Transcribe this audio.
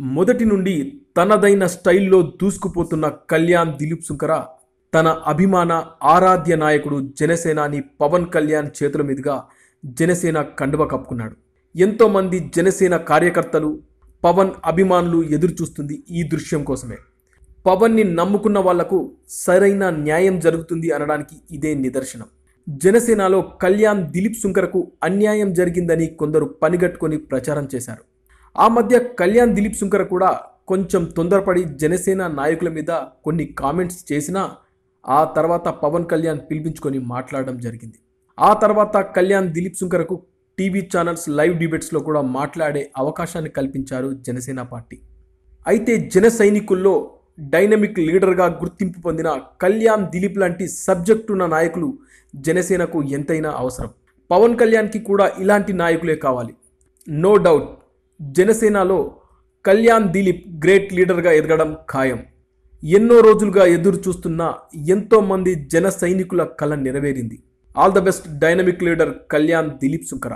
మొదటి నుండి తనదైన స్టైల్లో దూసుకుపోతున్న కళ్యాణ్ దిలీప్ సుంకర తన అభిమాన ఆరాధ్య నాయకుడు జనసేనాని పవన్ కళ్యాణ్ చేతుల మీదుగా జనసేన కండువ కప్పుకున్నాడు. ఎంతోమంది జనసేన కార్యకర్తలు, పవన్ అభిమానులు ఎదురు చూస్తుంది ఈ దృశ్యం కోసమే. పవన్ని నమ్ముకున్న వాళ్లకు సరైన న్యాయం జరుగుతుంది అనడానికి ఇదే నిదర్శనం. జనసేనలో కళ్యాణ్ దిలీప్ సుంకరకు అన్యాయం జరిగిందని కొందరు పనిగట్టుకొని ప్రచారం చేశారు. ఆ మధ్య కళ్యాణ్ దిలీప్ సుంకర కూడా కొంచెం తొందరపడి జనసేన నాయకుల మీద కొన్ని కామెంట్స్ చేసినా ఆ తర్వాత పవన్ కళ్యాణ్ పిలిపించుకొని మాట్లాడడం జరిగింది. ఆ తర్వాత కళ్యాణ్ దిలీప్ సుంకరకు టీవీ ఛానల్స్ లైవ్ డిబేట్స్లో కూడా మాట్లాడే అవకాశాన్ని కల్పించారు జనసేన పార్టీ. అయితే జన సైనికుల్లో డైనమిక్ లీడర్గా గుర్తింపు పొందిన కళ్యాణ్ దిలీప్ లాంటి సబ్జెక్ట్ ఉన్న నాయకులు జనసేనకు ఎంతైనా అవసరం. పవన్ కళ్యాణ్కి కూడా ఇలాంటి నాయకులే కావాలి. నో డౌట్ జనసేనలో కళ్యాణ్ దిలీప్ గ్రేట్ లీడర్గా ఎదగడం ఖాయం. ఎన్నో రోజులుగా ఎదురు చూస్తున్న ఎంతోమంది జన సైనికుల కల నెరవేరింది. All the best dynamic leader Kalyan Dilip Sunkara.